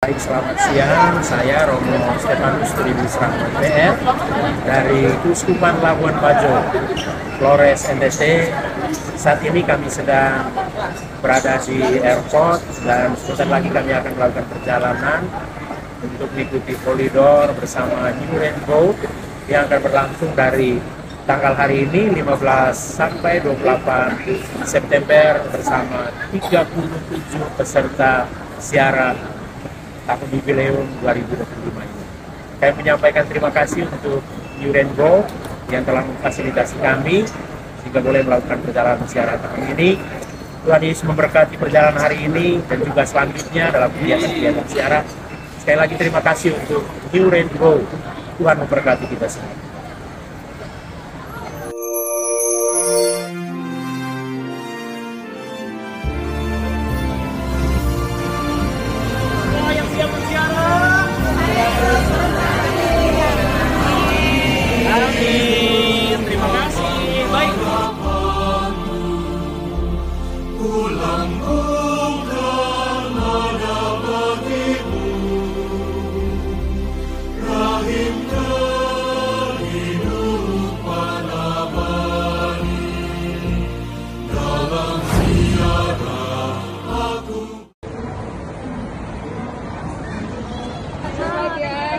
Baik, selamat siang. Saya Romo Stefanus Tribus Rahmat PR dari Keuskupan Labuan Bajo, Flores NTT. Saat ini kami sedang berada di airport dan sebentar lagi kami akan melakukan perjalanan untuk mengikuti koridor bersama New Rainbow yang akan berlangsung dari tanggal hari ini 15 sampai 28 September bersama 37 peserta siaran tahun jubileum 2025 ini. Kami menyampaikan terima kasih untuk New Rainbow yang telah memfasilitasi kami sehingga boleh melakukan perjalanan siaran tahun ini. Tuhan Yesus memberkati perjalanan hari ini dan juga selanjutnya dalam kegiatan-kegiatan siaran. Sekali lagi terima kasih untuk New Rainbow. Tuhan memberkati kita semua.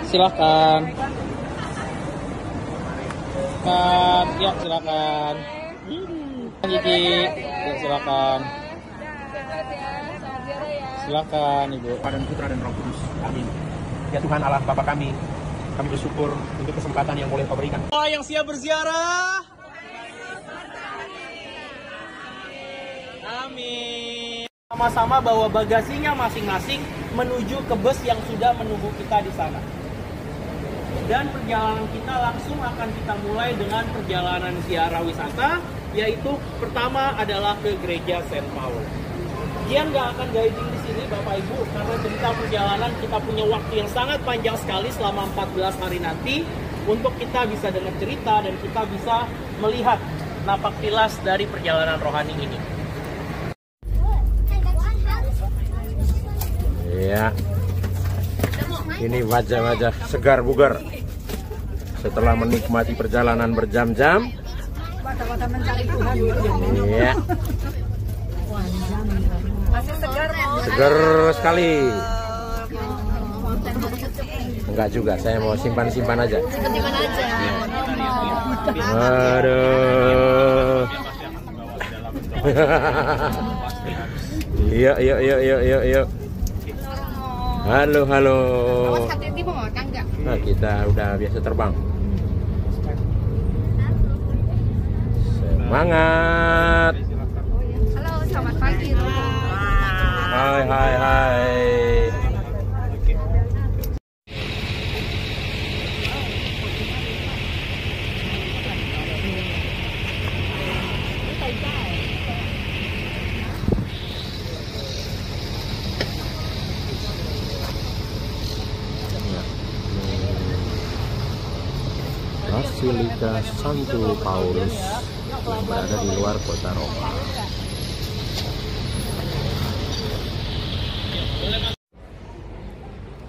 Silakan. Ya, silakan. Gigi, ya, silakan. Silakan, Ibu. Pada Putra dan Roh Kudus. Amin. Ya Tuhan Allah Bapa kami bersyukur untuk kesempatan yang boleh Kau berikan. Yang siap berziarah. Amin. Sama-sama bawa bagasinya masing-masing menuju ke bus yang sudah menunggu kita di sana. Dan perjalanan kita langsung akan kita mulai dengan perjalanan ziarah wisata, yaitu pertama adalah ke Gereja Saint Paul. Gian nggak akan guiding di sini Bapak Ibu, karena cerita perjalanan kita punya waktu yang sangat panjang sekali selama 14 hari nanti untuk kita bisa dengar cerita dan kita bisa melihat napak tilas dari perjalanan rohani ini. Ya, ini wajah-wajah segar bugar setelah menikmati perjalanan berjam-jam. Iya, segar sekali. Enggak juga, saya mau simpan-simpan aja. Aduh. Yuk. Halo. Nah, kita udah biasa terbang. Semangat. Halo, selamat pagi. Hai. Basilika Santo Paulus yang berada di luar kota Roma.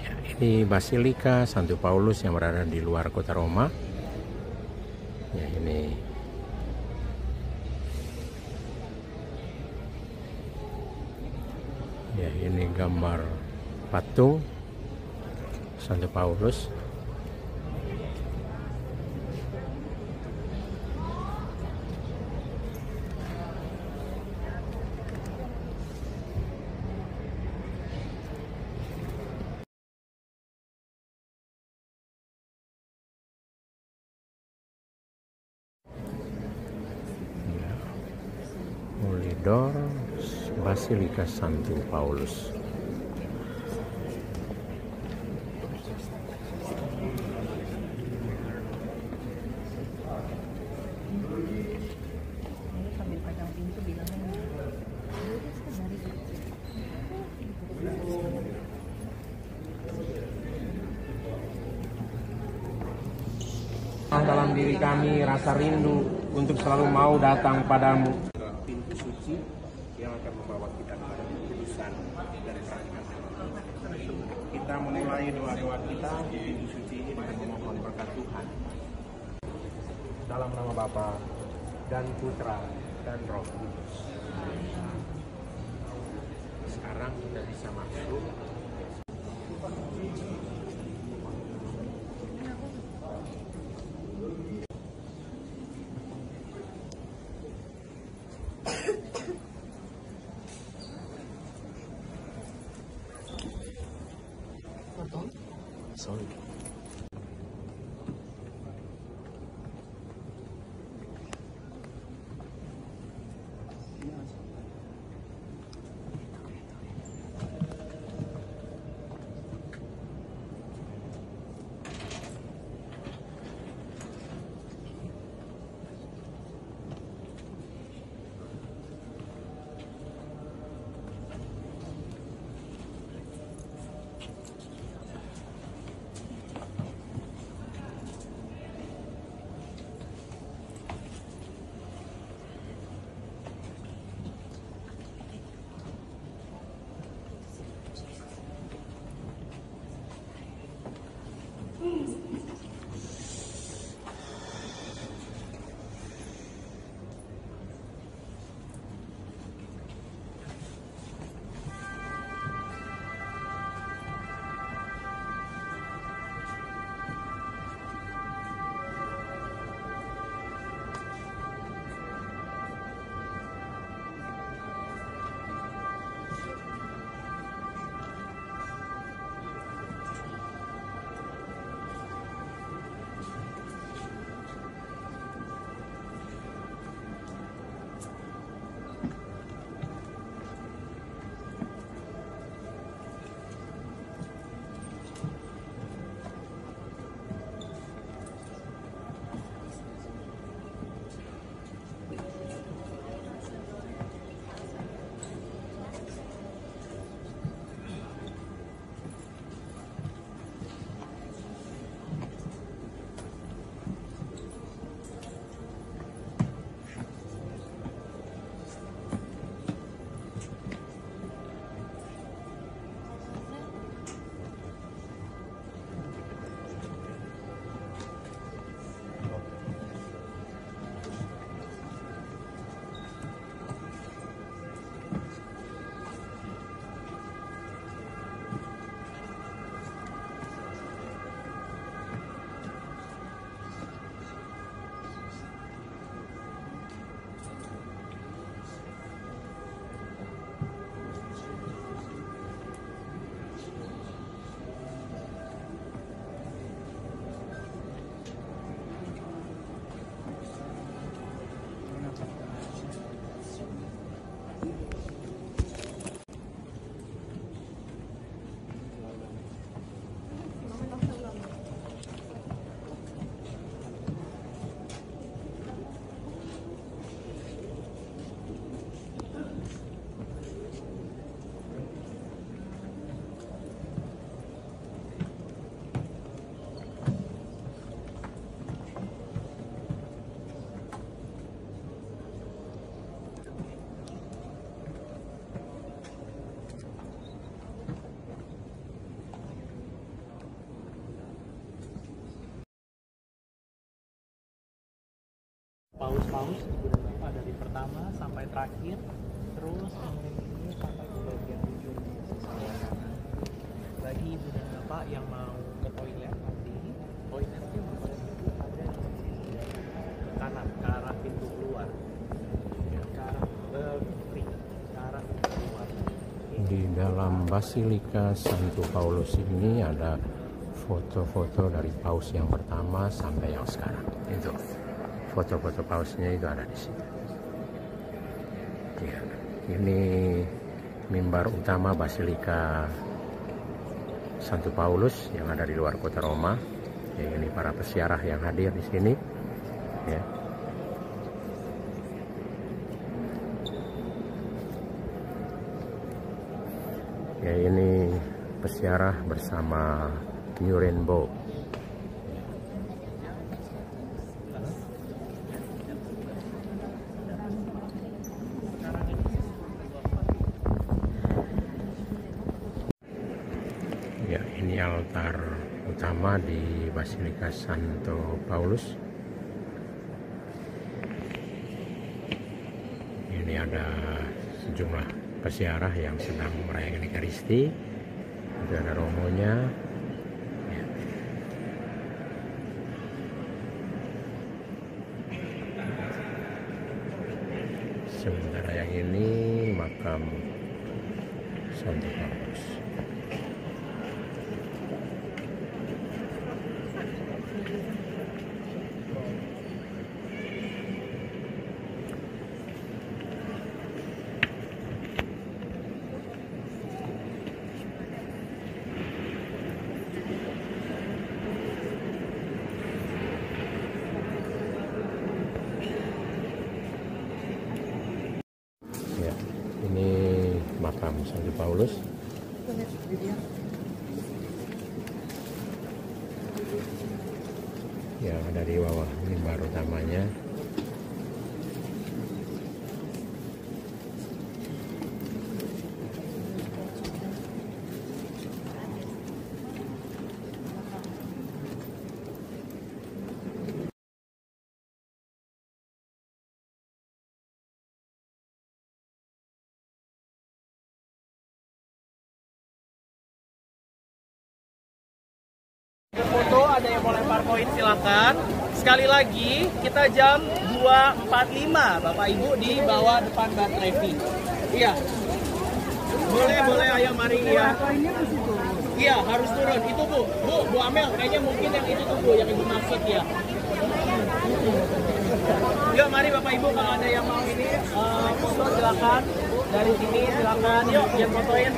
Ya, ini Basilika Santo Paulus yang berada di luar kota Roma. Ya, ini gambar patung Santo Paulus. Koridor Basilika Santo Paulus. Dalam diri kami rasa rindu untuk selalu mau datang padamu. Pintu suci yang akan membawa kita kepada kekudusan dan kerahmatan. Kita kita memulai doa-doa kita di pintu suci ini dengan memohon berkat Tuhan. Dalam nama Bapa dan Putra dan Roh Kudus. Sekarang kita bisa masuk. Sorry. Paus-paus Ibu dan Bapak dari pertama sampai terakhir, terus kemudian ini sampai ke bagian ujungnya sebelah kanan. Bagi Ibu dan Bapak yang mau ke toilet nanti, toiletnya ada di sisi kanan ke arah pintu keluar, ya, ke arah ke arah pintu keluar. Di dalam Basilika Santo Paulus ini ada foto-foto dari paus yang pertama sampai yang sekarang. Itu foto-foto pausnya itu ada di sini. Ya, ini mimbar utama Basilika Santo Paulus yang ada di luar kota Roma. Ya, ini para pesiarah yang hadir di sini. Ya. Ya, ini pesiarah bersama New Rainbow. utama di Basilika Santo Paulus. Ini ada sejumlah peziarah yang sedang merayakan Ekaristi. Itu ada romonya. Ya. Sementara yang ini makam Santo Paulus. Ya, ini makam Santo Paulus. Yang ada di bawah mimbar utamanya. Foto, ada yang mau lempar koin silakan. Sekali lagi kita jam 2.45 Bapak Ibu di bawah depan Batrevi. Iya. Boleh ayo mari ya. Iya, harus turun. Itu Bu Amel, kayaknya mungkin yang itu tuh Bu yang Ibu maksud ya. Yuk mari Bapak Ibu, kalau ada yang mau ini foto silakan. Dari sini silakan. Yuk, yang fotoin.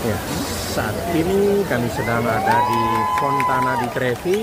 Ya, saat ini kami sedang ada di Fontana di Trevi.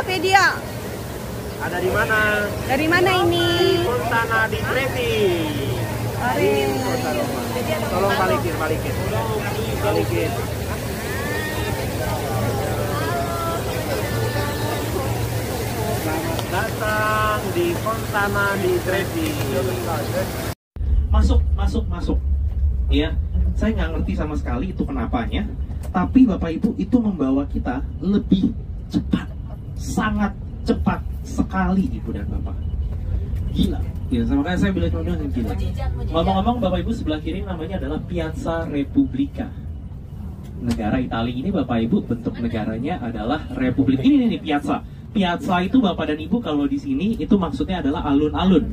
Media. Ada di mana? Dari mana ini? Fontana di Trevi. Mari. Tolong balikin. Selamat datang di Fontana di Trevi. Masuk. Iya, saya nggak ngerti sama sekali itu kenapanya. Tapi Bapak Ibu itu membawa kita lebih cepat, sangat cepat sekali Ibu dan Bapak. Gila. Ya, makanya saya bilang gila. Ngomong-ngomong Bapak Ibu, sebelah kiri namanya adalah Piazza Repubblica. Negara Italia ini Bapak Ibu, bentuk negaranya adalah Republik. Ini nih Piazza. Piazza itu Bapak dan Ibu kalau di sini itu maksudnya adalah alun-alun.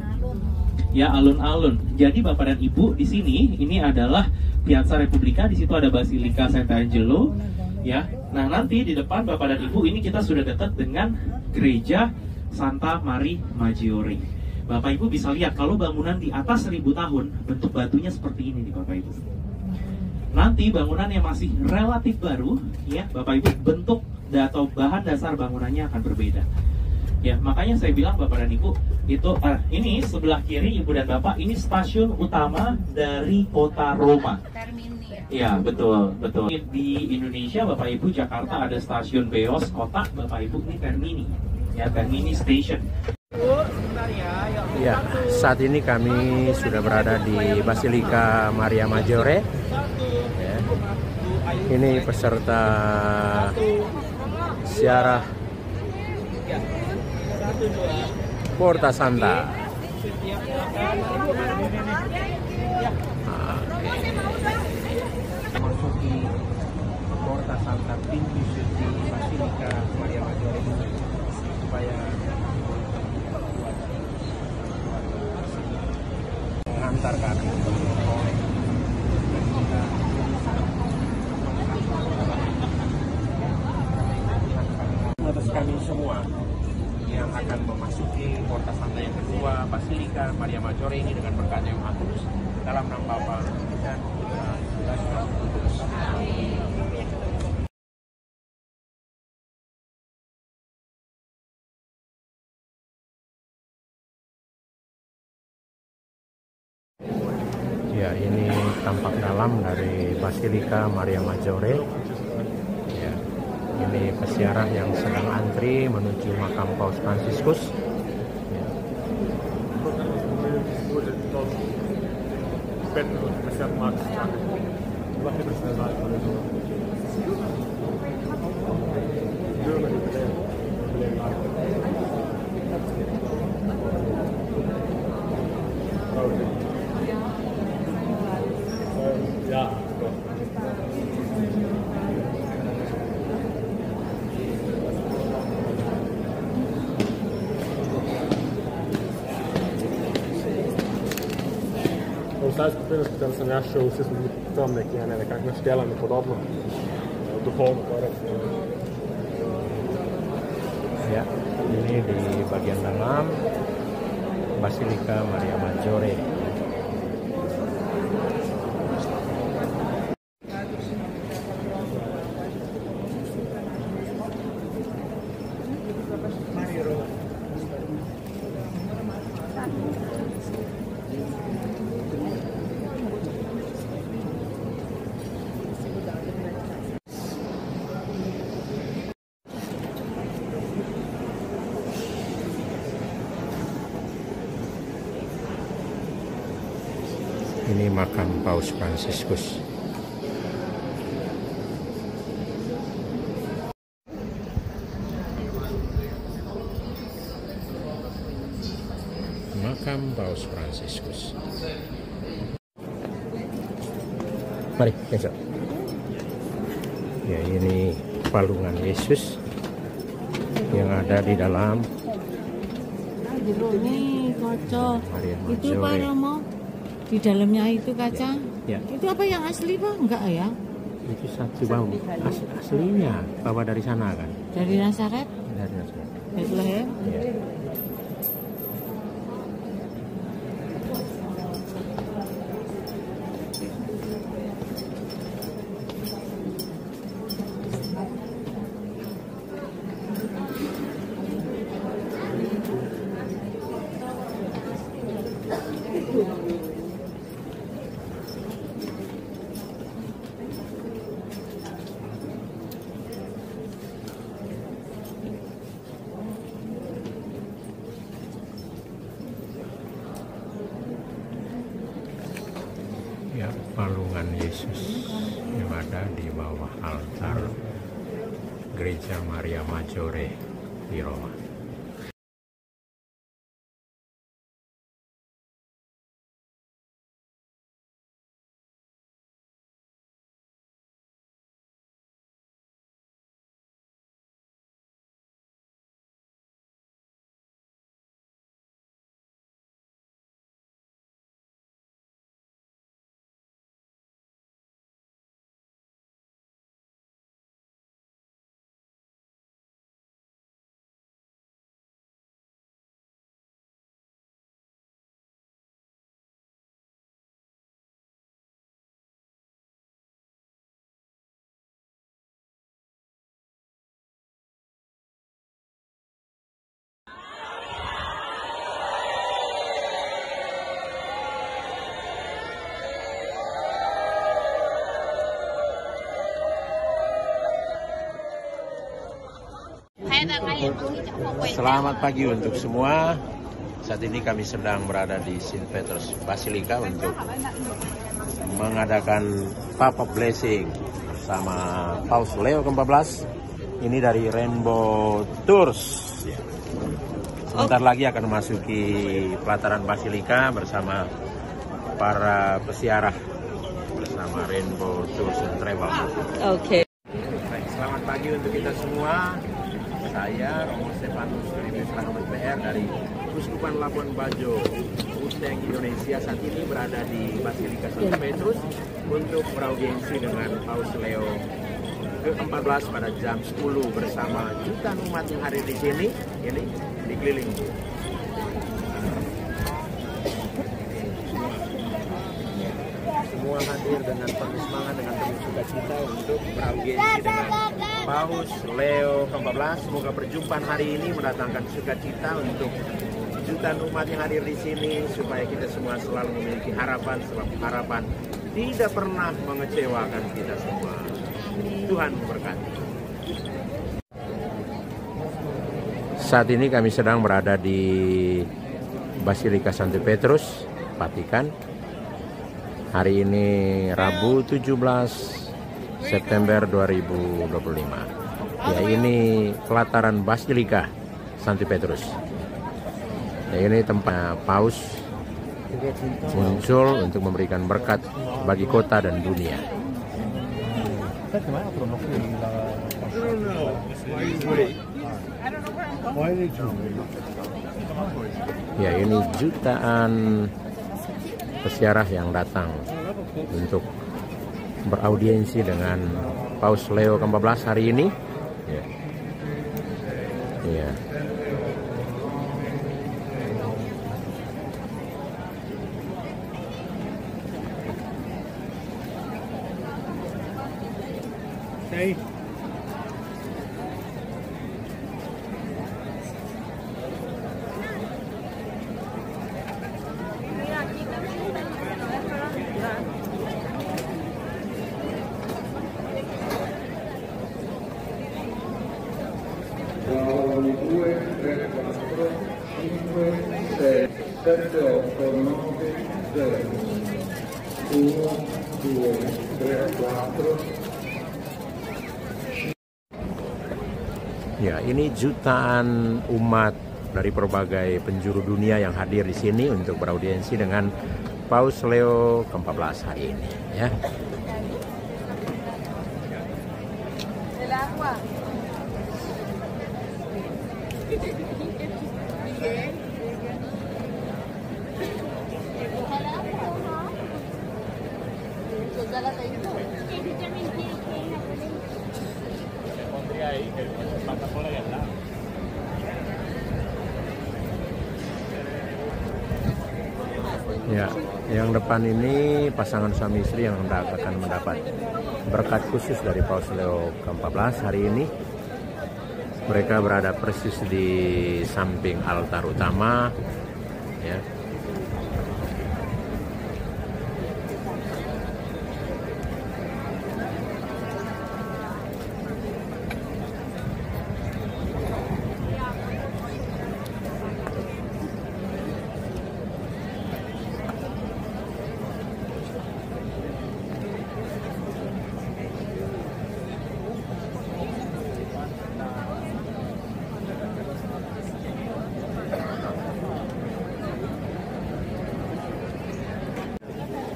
Ya, alun-alun. Jadi Bapak dan Ibu di sini ini adalah Piazza Repubblica, di situ ada Basilika Sant'Angelo, ya. Nah, nanti di depan Bapak dan Ibu ini kita sudah dekat dengan gereja Santa Maria Maggiore. Bapak Ibu bisa lihat kalau bangunan di atas 1000 tahun, bentuk batunya seperti ini nih Bapak Ibu. Nanti bangunan yang masih relatif baru, ya Bapak Ibu, bentuk atau bahan dasar bangunannya akan berbeda. Ya, makanya saya bilang Bapak dan Ibu, itu ini sebelah kiri Ibu dan Bapak, ini stasiun utama dari kota Roma. Termini. Ya, betul. Di Indonesia Bapak Ibu, Jakarta ada stasiun Beos kota, Bapak Ibu ini Termini. Ya, Termini Station. Bu, sebentar ya. Yuk, Ya, saat ini kami sudah berada di Basilika Maria Maggiore. Ya. Ini peserta ziarah Ya. 1, 2. Porta Santa. Ya, silakan. Ya. Memasuki Porta Santa, pintu suci Basilika Maria Maggiore ini supaya mengantar kami untuk memperoleh atas kami semua yang akan memasuki Porta Santa yang kedua Basilika Maria Maggiore ini dengan berkat yang Maha Kudus, dalam nama Bapa dan Putra dan Roh Kudus. Ya, ini tampak dalam dari Basilika Maria Maggiore. Ya, ini peziarah yang sedang antri menuju makam Paus Fransiskus. Ya. Vsaj skupina, s katerim sem jaz šel, vsi smo bili tam nekje, nekako naštelani podobno, duhovno torej. Ya, ini di bagian dalam Basilika Maria Maggiore. Ini makam Paus Fransiskus. Makam Paus Fransiskus. Mari, besok. Ya, ini palungan Yesus yang ada di dalam Ini kaca. Maria Itu Pak Maggiore. Romo. Di dalamnya itu kaca. Ya. Itu apa yang asli Pak? Enggak ya? Itu satu bau aslinya bawa dari sana kan? Dari Nazaret? Dari Nazaret. Bethlehem? Ya. Ya, palungan Yesus yang ada di bawah altar Gereja Maria Maggiore di Roma. Selamat pagi untuk semua. Saat ini kami sedang berada di St. Petrus Basilica untuk mengadakan pop-up blessing bersama Paus Leo ke-14. Ini dari Rainbow Tours. Sebentar lagi akan memasuki pelataran Basilica bersama para pesiarah bersama Rainbow Tours and Travel. Oke. Baik, selamat pagi untuk kita semua. Saya Romo Stefanus Tribus Rahmat PR dari Uskupan Labuan Bajo, Uteng, Indonesia. Saat ini berada di Basilica St. Petrus untuk beraudiensi dengan Paus Leo ke-14 pada jam 10 bersama jutaan umat yang hadir di sini. Ini dikelilingi. Semua hadir dengan penuh semangat, dengan penuh sukacita untuk beraudiensi dengan Paus Leo ke-14. Semoga perjumpaan hari ini mendatangkan sukacita untuk jutaan umat yang hadir di sini, supaya kita semua selalu memiliki harapan, selalu harapan tidak pernah mengecewakan kita semua. Tuhan memberkati. Saat ini kami sedang berada di Basilica St. Petrus, Vatikan. Hari ini Rabu 17 September 2025. Ya, ini pelataran Basilica St. Petrus. Ya, ini tempat Paus muncul untuk memberikan berkat bagi kota dan dunia. Ya, ini jutaan pesiarah yang datang untuk beraudiensi dengan Paus Leo ke-14 hari ini. Ya. Ya. Hey. Ya, ini jutaan umat dari berbagai penjuru dunia yang hadir di sini untuk beraudiensi dengan Paus Leo ke-14 hari ini, ya. Ya, yang depan ini pasangan suami istri yang akan mendapat berkat khusus dari Paus Leo ke-14 hari ini. Mereka berada persis di samping altar utama, ya.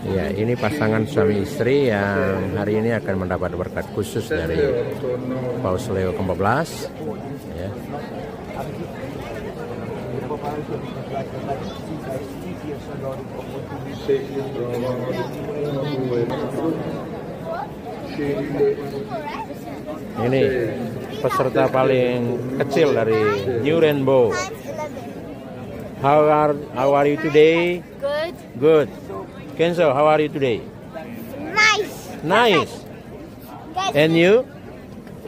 Ya, ini pasangan suami istri yang hari ini akan mendapat berkat khusus dari Paus Leo ke-14. Ya. Ini peserta paling kecil dari New Rainbow. How are you today? Good. Good. Kenzo, how are you today? Nice. Nice. Guys, And you?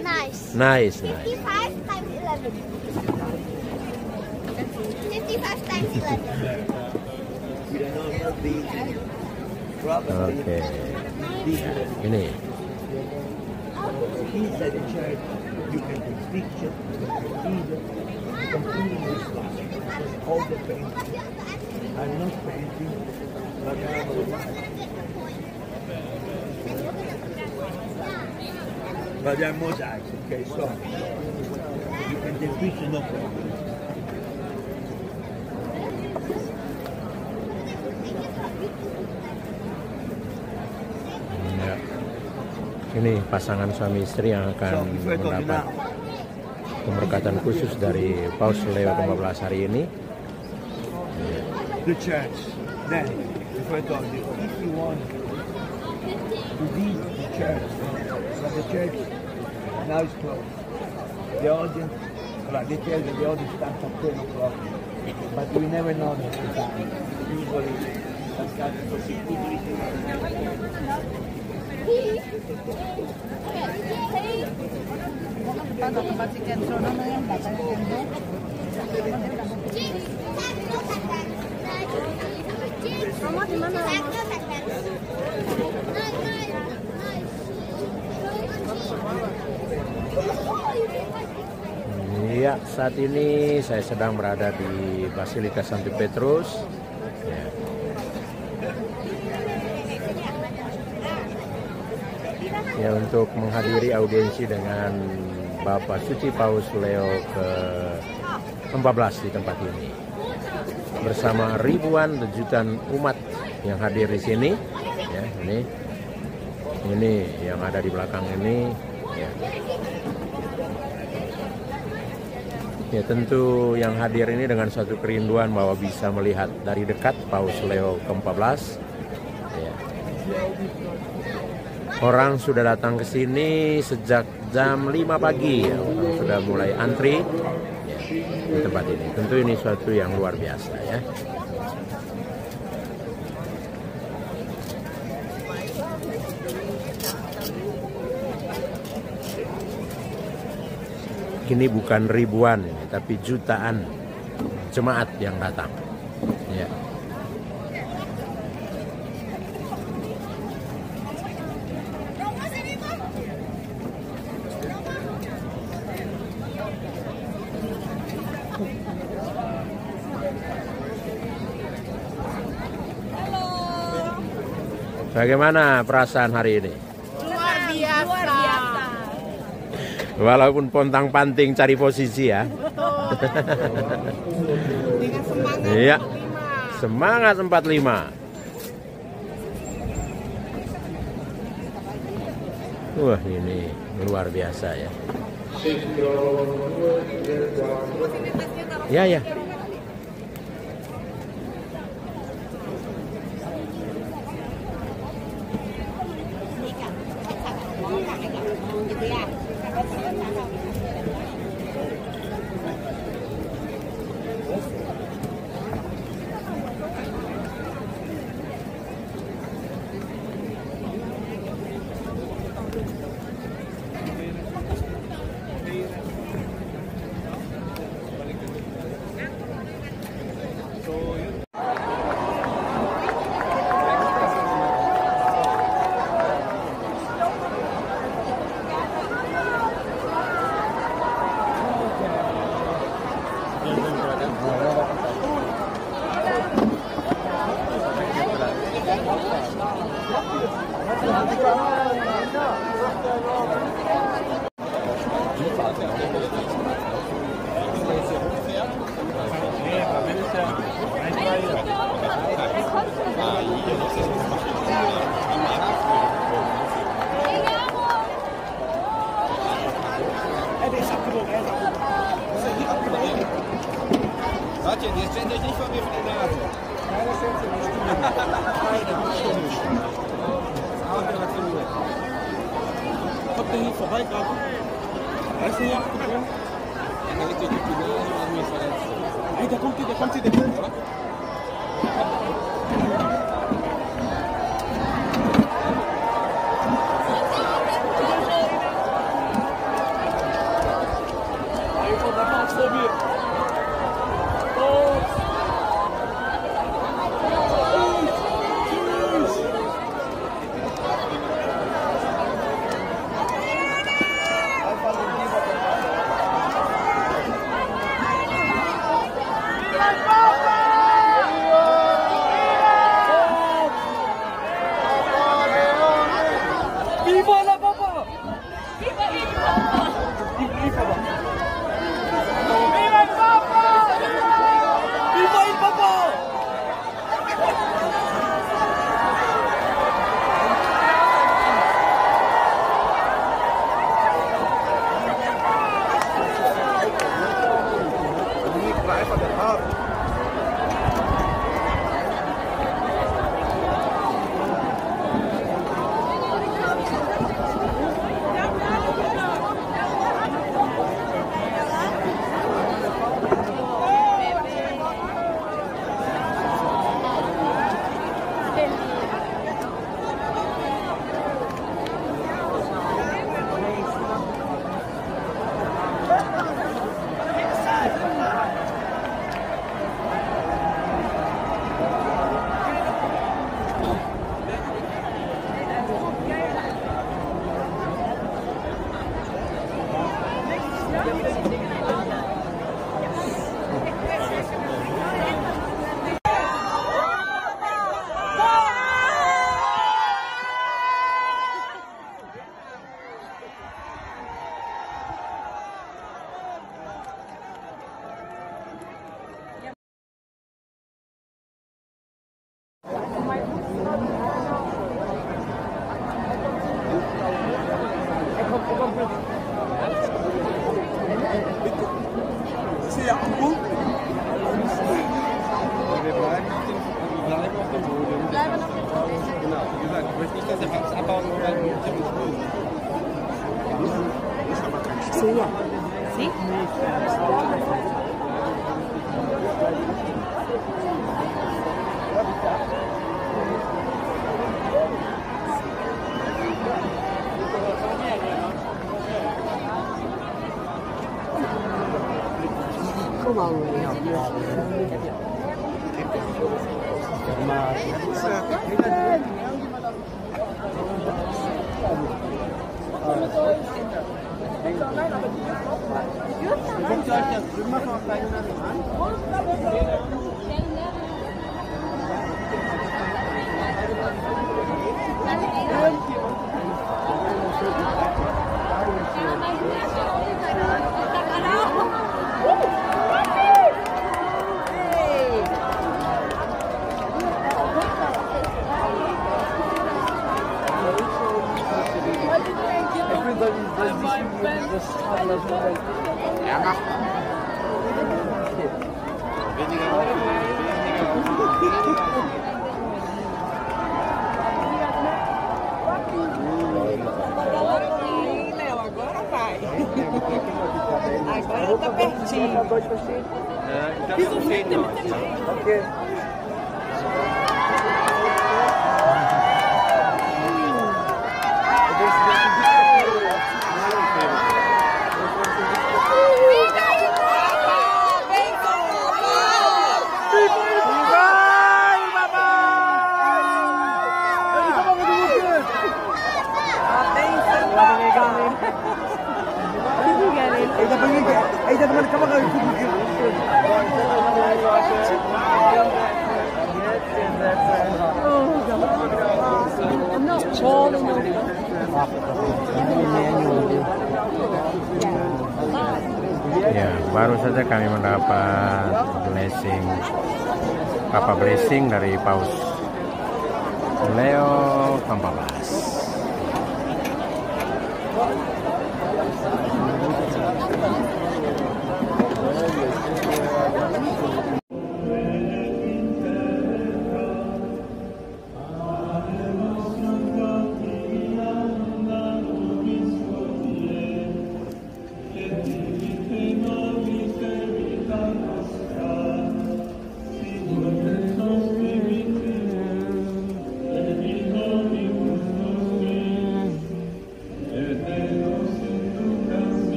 nice. Nice, 55 nice. times 11. 55 times 11. Oke. Ini. You can take pictures, you can read, you can put in this class. All the painting. I'm not painting, but they are mosaics, okay, so you can take pictures, no problem. Ya. Ini pasangan suami istri yang akan mendapat pemberkatan khusus dari Paus Leo ke-14 hari ini. The church. Then, if I told you, if you want to visit the church, but the church now is closed. The audience, well, they tell you the audience starts at 10 o'clock, but we never know the time. Usually, it starts for 60 Mama di mana? Iya, saat ini saya sedang berada di Basilika Santo Petrus. Ya. Ya, untuk menghadiri audiensi dengan Bapak Suci Paus Leo ke-14 di tempat ini. Bersama ribuan jutaan umat yang hadir di sini, ya, ini yang ada di belakang ini, ya. Ya, tentu yang hadir ini dengan satu kerinduan bahwa bisa melihat dari dekat Paus Leo ke-14. Ya. Orang sudah datang ke sini sejak jam 5 pagi, ya. Orang sudah mulai antri. Di tempat ini, tentu ini suatu yang luar biasa, ya. Ini bukan ribuan, tapi jutaan jemaat yang datang, ya. Bagaimana perasaan hari ini? Luar biasa. Walaupun pontang-panting cari posisi, ya. Dengan semangat. Iya. Semangat 45. Wah, ini luar biasa, ya. Ya, ya. Warte, jetzt stellt euch nicht vor mir vor die Nase. Keine Schätze, die Stimme. Kommt der hier vorbei gerade? Weißt du, ja? Ja, da liegt durch die Bühne und mir verletzt. Hey, der kommt hier, oder? Ya, baru saja kami mendapat blessing, Papa blessing dari Paus Leo ke-14.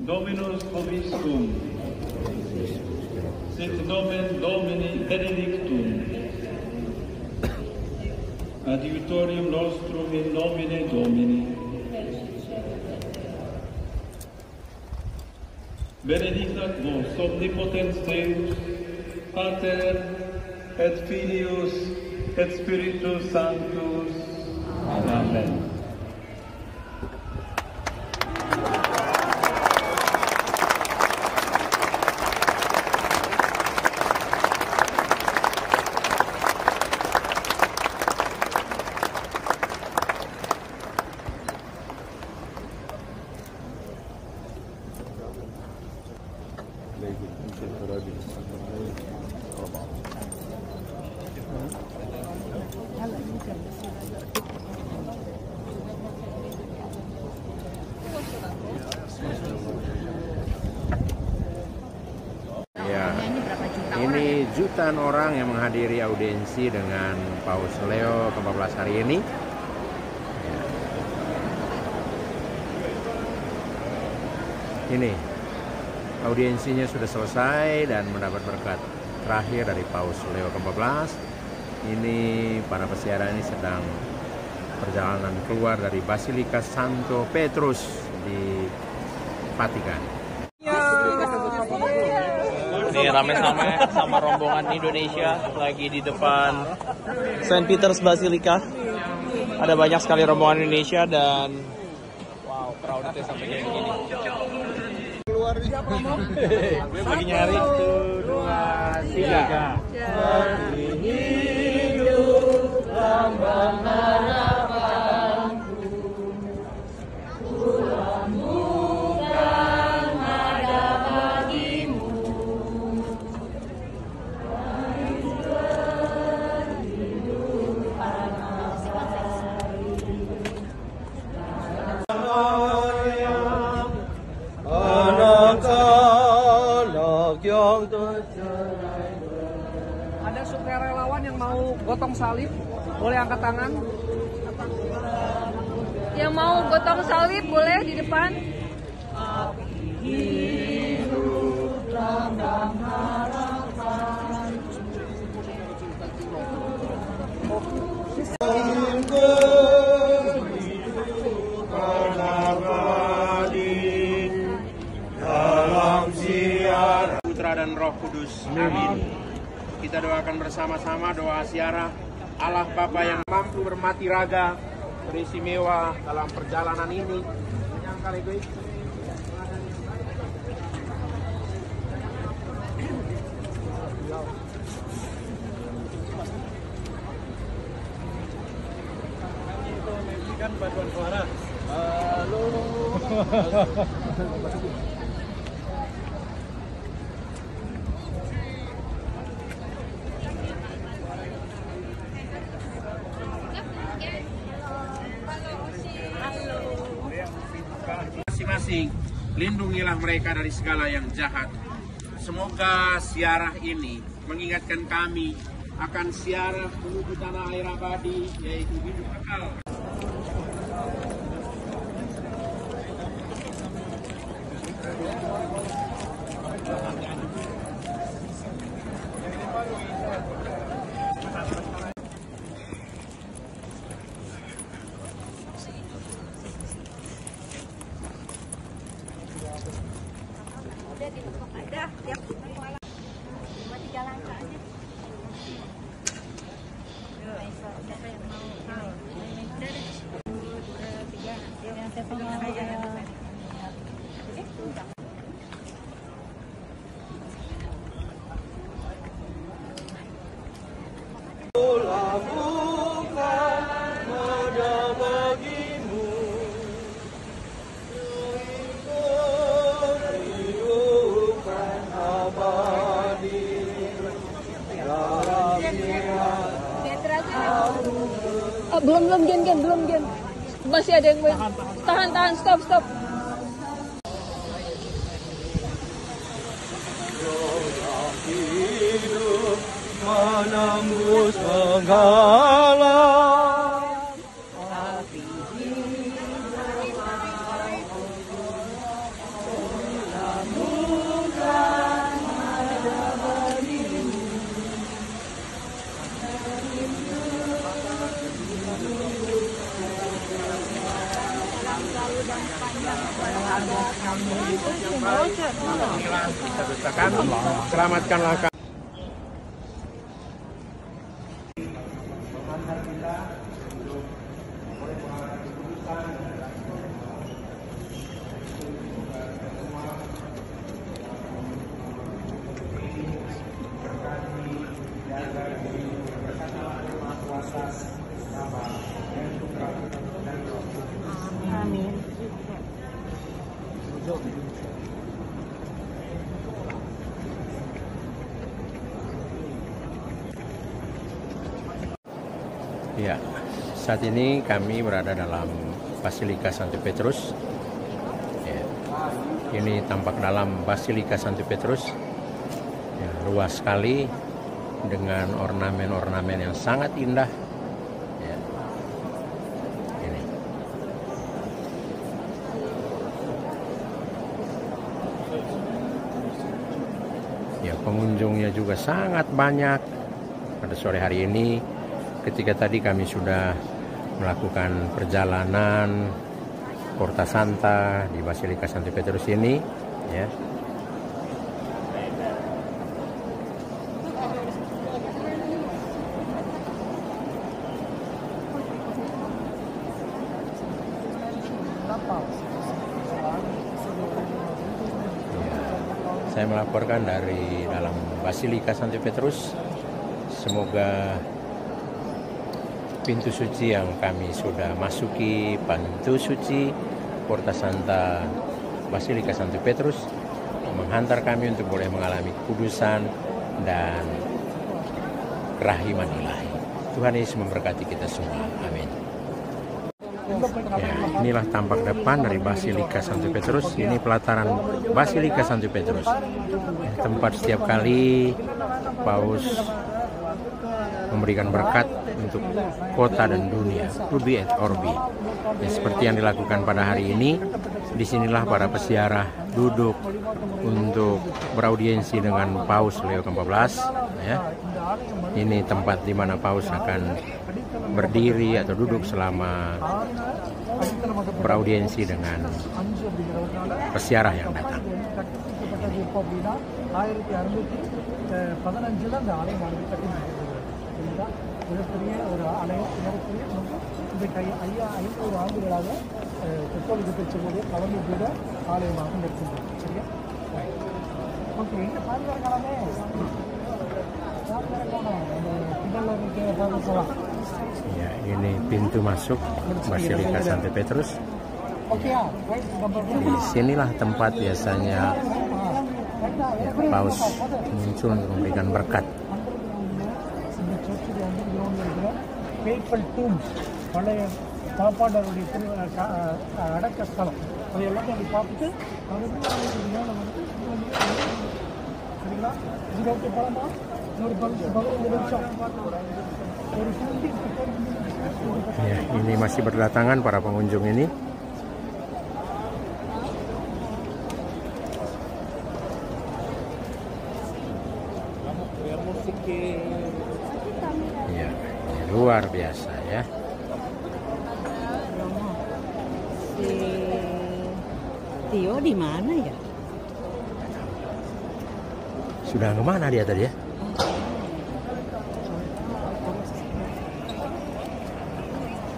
Dominus vobiscum, sit nomen Domini benedictum, adiutorium nostrum in nomine Domini. Benedicat vos omnipotens Deus, Pater et Filius et Spiritus Sanctus. Amen. Ya, ini jutaan orang yang menghadiri audiensi dengan Paus Leo ke-14 hari ini. Ya. Ini audiensinya sudah selesai dan mendapat berkat terakhir dari Paus Leo ke-14. Ini para peziarah ini sedang perjalanan keluar dari Basilika Santo Petrus di Vatikan. Ini rame-rame sama rombongan Indonesia lagi di depan St. Peter's Basilica. Ada banyak sekali rombongan Indonesia dan wow, crowd Auditnya sampai kayak gini. Keluar dia promo. Gue lagi nyari. 1, 2, 3. Hidup lambang harapanku, bulan bukan ada bagimu. Anak-anak yang tercerai. Ada sukarelawan yang mau gotong salib, boleh angkat tangan. Yang mau gotong salib boleh di depan. Hidup lambang harapan. Putra dan Roh Kudus. Amin. Kita doakan bersama-sama doa ziarah Allah Bapa yang mampu bermati raga, beristimewa dalam perjalanan ini. Menyangkal egois. Kan bantuan suara. Halo. Masing-masing, lindungilah mereka dari segala yang jahat. Semoga ziarah ini mengingatkan kami akan ziarah menuju tanah air abadi, yaitu hidup kekal. Ada, tiap 3 langkah aja. Siapa yang mau? Yang siapa mau? Belum Gen. Masih ada yang tahan, stop. Hidup menembus penghalang. Selamatkanlah kami. Amin. Ya, saat ini kami berada dalam Basilika Santo Petrus. Ya, ini tampak dalam Basilika Santo Petrus. Ya, luas sekali dengan ornamen-ornamen yang sangat indah. Ya. Ini. Ya, pengunjungnya juga sangat banyak pada sore hari ini. Ketika tadi kami sudah melakukan perjalanan Porta Santa di Basilika Santo Petrus ini, ya. Saya melaporkan dari dalam Basilika Santo Petrus. Semoga pintu suci yang kami sudah masuki, pintu suci Porta Santa Basilika Santo Petrus, menghantar kami untuk boleh mengalami kekudusan dan kerahiman ilahi. Tuhan Yesus memberkati kita semua. Amin. Ya, inilah tampak depan dari Basilika Santo Petrus. Ini pelataran Basilika Santo Petrus, tempat setiap kali Paus memberikan berkat untuk kota dan dunia, Urbi et Orbi. Ya, seperti yang dilakukan pada hari ini, disinilah para peziarah duduk untuk beraudiensi dengan Paus Leo ke-14. Ya. Ini tempat di mana Paus akan berdiri atau duduk selama beraudiensi dengan peziarah yang datang. Ya, ini pintu masuk Basilika Santo Petrus. Di sinilah tempat biasanya ya, Paus muncul untuk memberikan berkat. Ya, ini masih berdatangan para pengunjung ini. Ya, ini luar biasa ya. Si Tio di mana ya? Sudah kemana dia tadi ya?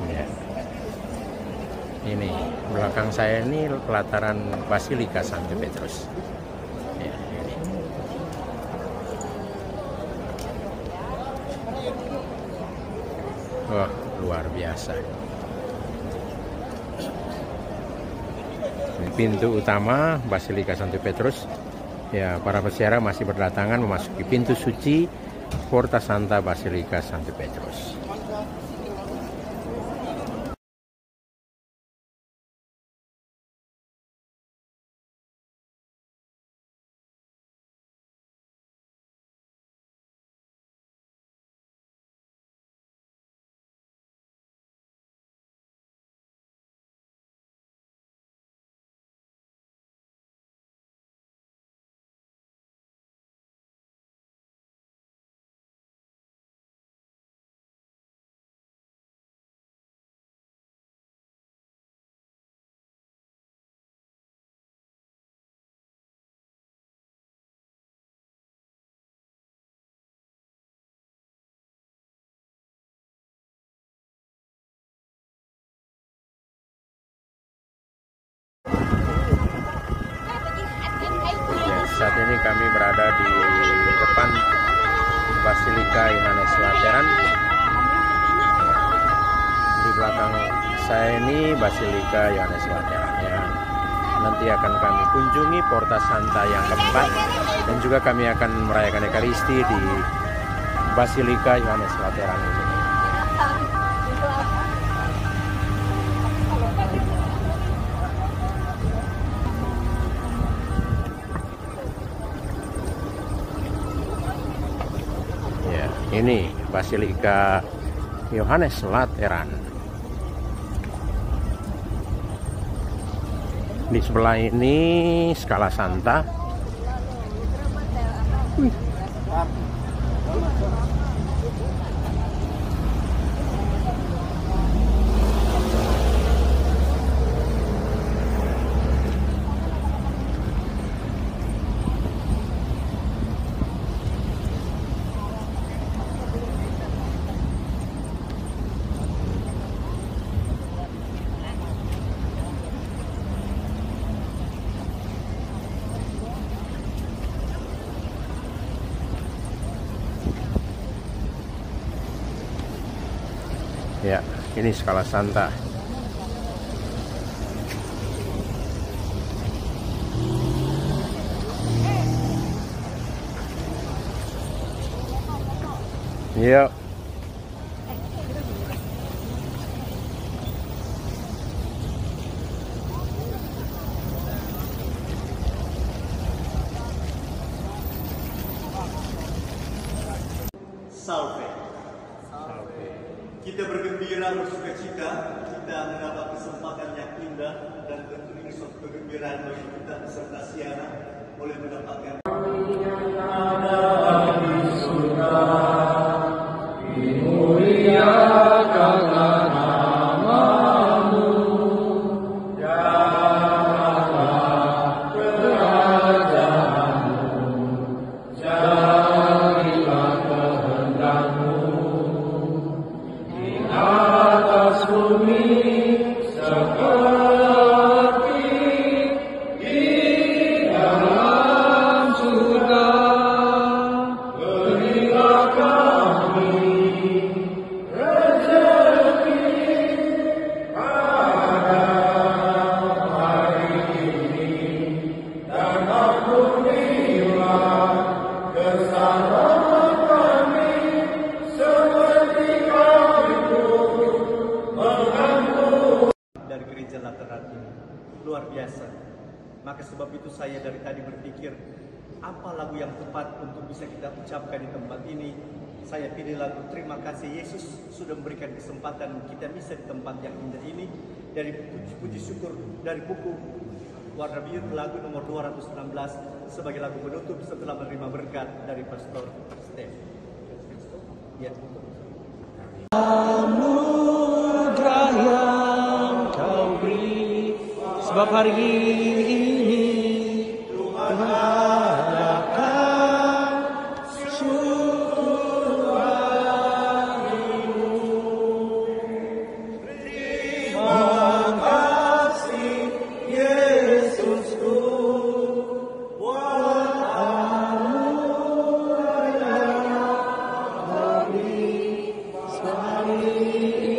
Ya. Ini belakang saya ini pelataran Basilika Santo Petrus. Ya, ini. Wah, luar biasa. Ini pintu utama Basilika Santo Petrus. Ya, para peziarah masih berdatangan memasuki pintu suci Porta Santa Basilika Santo Petrus. Saat ini kami berada di depan Basilika Yohanes Lateran. Di belakang saya ini Basilika Yohanes Lateran ya. Nanti akan kami kunjungi Porta Santa yang keempat dan juga kami akan merayakan Ekaristi di Basilika Yohanes Lateran ini. Ini Basilika Yohanes Lateran. Di sebelah ini Scala Santa. Ya, ini skala Santa. Yuk. Salve. Kita bergembira, bersukacita, kita mendapat kesempatan yang indah dan tentu ini suatu kegembiraan bagi kita beserta Siana boleh mendapatkan luar biasa. Maka sebab itu saya dari tadi berpikir apa lagu yang tepat untuk bisa kita ucapkan di tempat ini. Saya pilih lagu Terima Kasih Yesus sudah memberikan kesempatan kita bisa di tempat yang indah ini. Dari puji syukur dari buku Warna Biru lagu nomor 216 sebagai lagu penutup setelah menerima berkat dari Pastor Steph. Ya. Anugerah yang kau beri, sebab hari ini Tuhan adakan syukur bagimu. Terima kasih Yesusku buat anugerah yang kau beri sehari ini.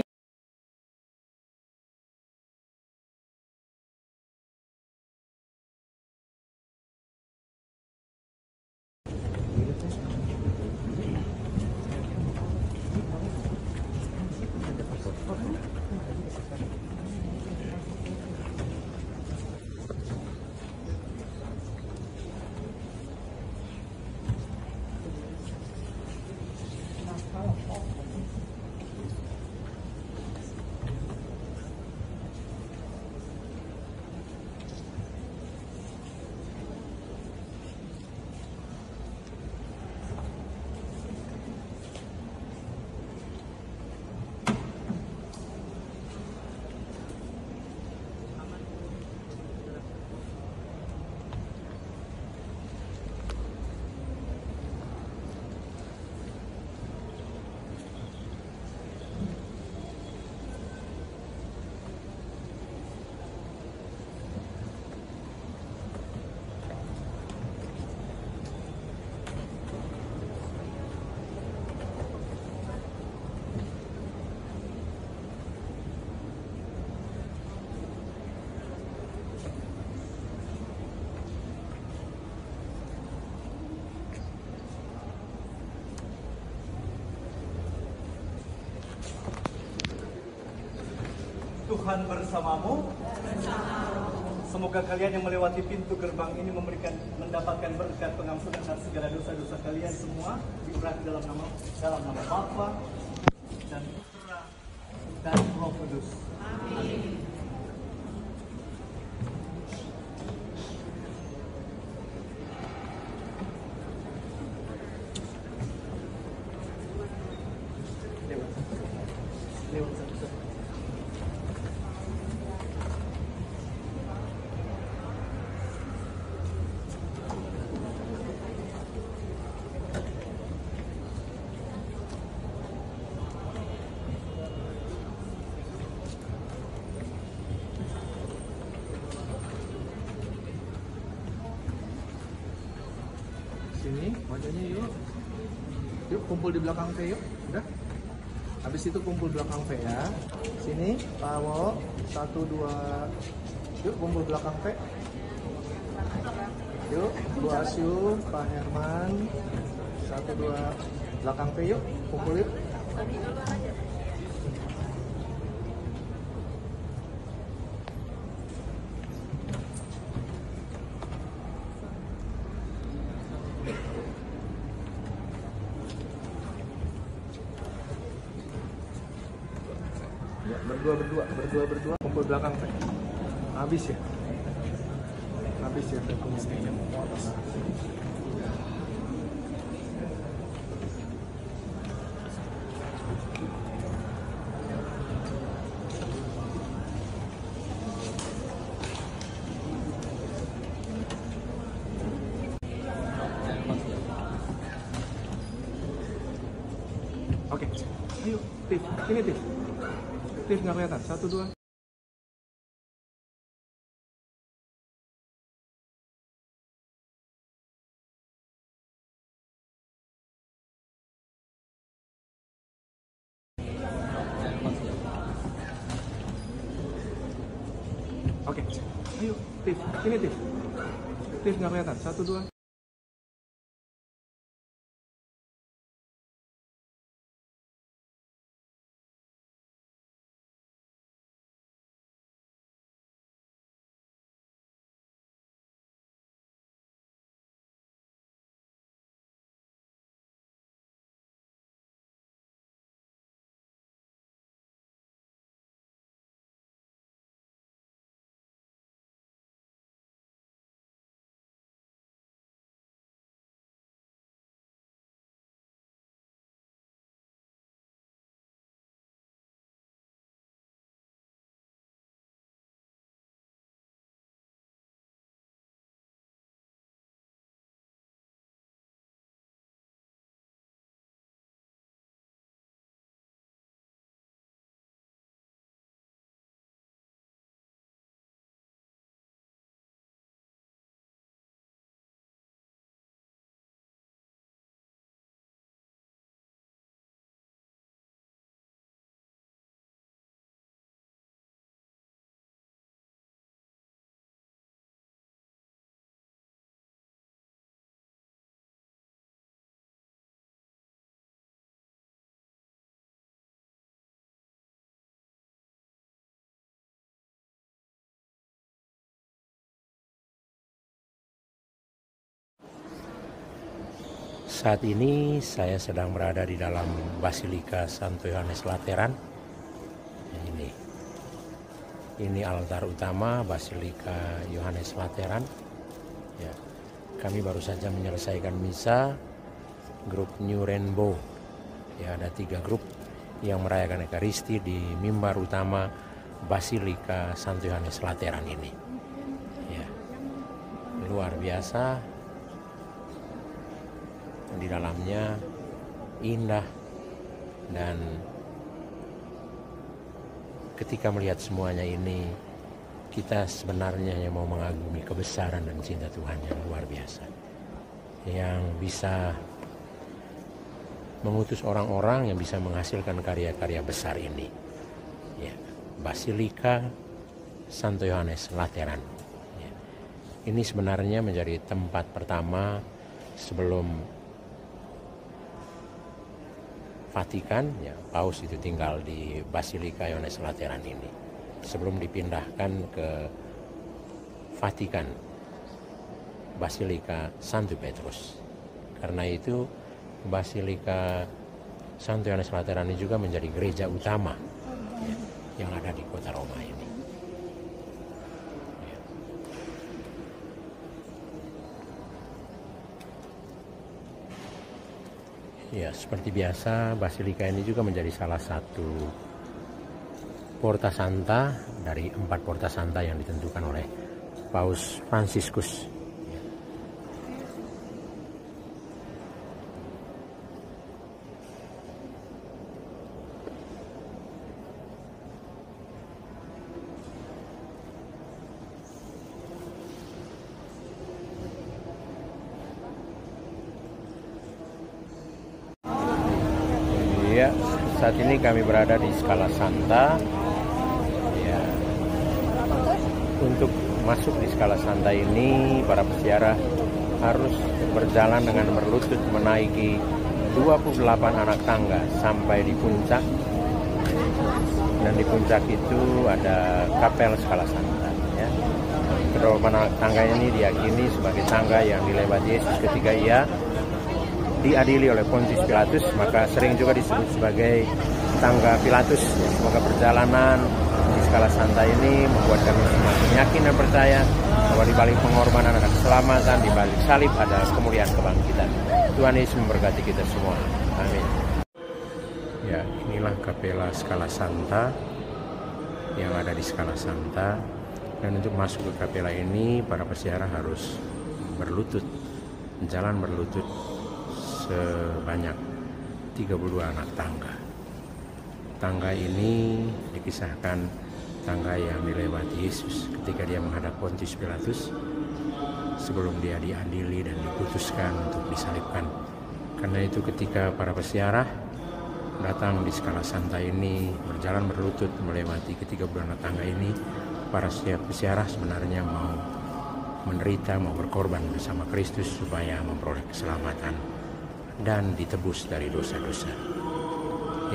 Tuhan bersamamu. Semoga kalian yang melewati pintu gerbang ini mendapatkan berkat pengampunan atas segala dosa-dosa kalian semua diurapi dalam nama Bapa dan Putra dan Roh Kudus. Amin. Sini wajahnya yuk. Yuk kumpul di belakang saya yuk. Udah. Habis itu kumpul belakang V ya. Sini, Pak Wo. 1, 2. Yuk kumpul belakang V. Yuk, Bu Asyu, Pak Herman. 1, 2. Belakang V yuk, kumpul yuk. Ya, berdua, kumpul belakang Pak. Habis ya? Habis ya, Pak. Oke, ayo, Tif, sini Tif. Tif nggak kelihatan, 1, 2. Oke, ayo, Tif, sini Tif. Tif nggak kelihatan, 1, 2. Saat ini saya sedang berada di dalam Basilika Santo Yohanes Lateran. Ini altar utama Basilika Yohanes Lateran. Ya, kami baru saja menyelesaikan misa grup New Rainbow. Ya, ada 3 grup yang merayakan Ekaristi di mimbar utama Basilika Santo Yohanes Lateran ini. Ya, luar biasa. Di dalamnya indah, dan ketika melihat semuanya ini, kita sebenarnya hanya mau mengagumi kebesaran dan cinta Tuhan yang luar biasa, yang bisa mengutus orang-orang yang bisa menghasilkan karya-karya besar ini. Ya, Basilika Santo Yohanes Lateran. Ya. Ini sebenarnya menjadi tempat pertama sebelum Vatikan, ya, Paus itu tinggal di Basilika Yohanes Lateran ini sebelum dipindahkan ke Vatikan, Basilika Santo Petrus. Karena itu Basilika Santo Yohanes Lateran ini juga menjadi gereja utama, ya, yang ada di kota Roma ini. Ya, seperti biasa, Basilika ini juga menjadi salah satu Porta Santa dari 4 Porta Santa yang ditentukan oleh Paus Fransiskus. Ya, Saat ini kami berada di Scala Santa. Ya. Untuk masuk di Scala Santa ini, para peziarah harus berjalan dengan berlutut menaiki 28 anak tangga sampai di puncak. Dan di puncak itu ada kapel Scala Santa. Ya. Kedua anak tangga ini diyakini sebagai tangga yang dilewati Yesus ketika ia diadili oleh Pontius Pilatus, maka sering juga disebut sebagai tangga Pilatus. Semoga perjalanan di Scala Santa ini membuat kami semakin yakin dan percaya bahwa di balik pengorbanan ada keselamatan, di balik salib ada kemuliaan kebangkitan. Tuhan Yesus memberkati kita semua. Amin. Ya, inilah kapela Scala Santa yang ada di Scala Santa. Dan untuk masuk ke kapela ini, para peziarah harus berlutut, jalan berlutut sebanyak 32 anak tangga. Tangga ini dikisahkan tangga yang dilewati Yesus ketika dia menghadap Pontius Pilatus sebelum dia diadili dan diputuskan untuk disalibkan. Karena itu ketika para peziarah datang di Scala Santa ini, berjalan berlutut melewati ke-32 anak tangga ini, para peziarah sebenarnya mau menderita, mau berkorban bersama Kristus supaya memperoleh keselamatan dan ditebus dari dosa-dosa.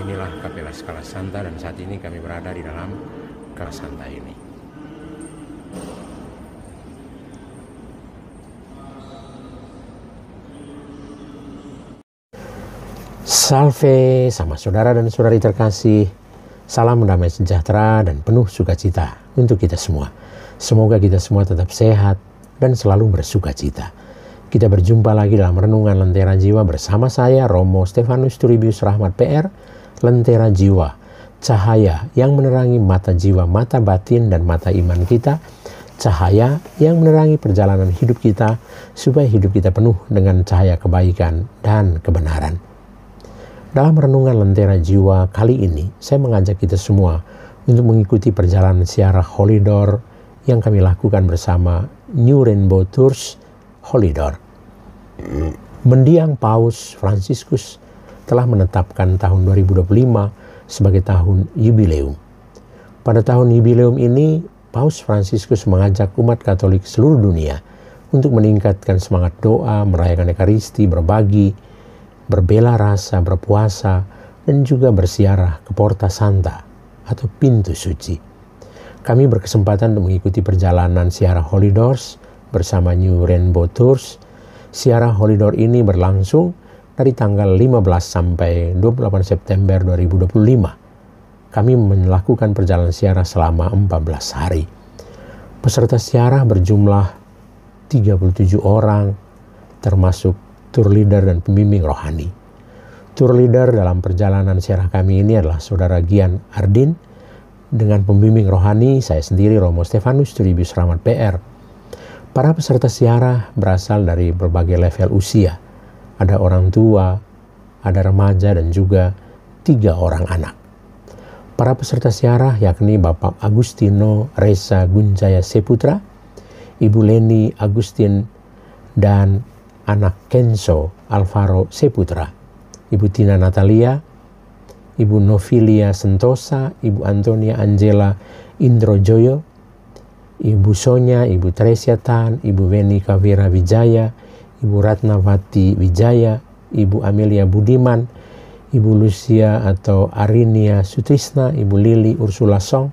Inilah kapela Scala Santa dan saat ini kami berada di dalam Scala Santa ini. Salve sama saudara dan saudari terkasih. Salam damai sejahtera dan penuh sukacita untuk kita semua. Semoga kita semua tetap sehat dan selalu bersukacita. Kita berjumpa lagi dalam Renungan Lentera Jiwa bersama saya, Romo Stefanus Turibius Rahmat PR. Lentera Jiwa, cahaya yang menerangi mata jiwa, mata batin dan mata iman kita. Cahaya yang menerangi perjalanan hidup kita supaya hidup kita penuh dengan cahaya kebaikan dan kebenaran. Dalam Renungan Lentera Jiwa kali ini, saya mengajak kita semua untuk mengikuti perjalanan ziarah Holy Door yang kami lakukan bersama New Rainbow Tours Holy Door. Mendiang Paus Fransiskus telah menetapkan tahun 2025 sebagai tahun yubileum. Pada tahun yubileum ini, Paus Fransiskus mengajak umat Katolik seluruh dunia untuk meningkatkan semangat doa, merayakan Ekaristi, berbagi, berbela rasa, berpuasa, dan juga bersiarah ke Porta Santa atau pintu suci. Kami berkesempatan untuk mengikuti perjalanan siarah Holy Doors bersama New Rainbow Tours. Siarah Holy Door ini berlangsung dari tanggal 15 sampai 28 September 2025. Kami melakukan perjalanan siarah selama 14 hari. Peserta siarah berjumlah 37 orang, termasuk tour leader dan pembimbing rohani. Tour leader dalam perjalanan siarah kami ini adalah Saudara Gian Ardin, dengan pembimbing rohani saya sendiri, Romo Stefanus Turibius Rahmat PR. Para peserta siarah berasal dari berbagai level usia. Ada orang tua, ada remaja, dan juga 3 orang anak. Para peserta siarah yakni Bapak Agustino Reza Gunjaya Seputra, Ibu Leni Agustin, dan anak Kenzo Alvaro Seputra, Ibu Tina Natalia, Ibu Novilia Sentosa, Ibu Antonia Angela Indrojoyo, Ibu Sonya, Ibu Tresia Tan, Ibu Weni Kavira Wijaya, Ibu Ratnavati Wijaya, Ibu Amelia Budiman, Ibu Lucia atau Arinia Sutrisna, Ibu Lili Ursula Song,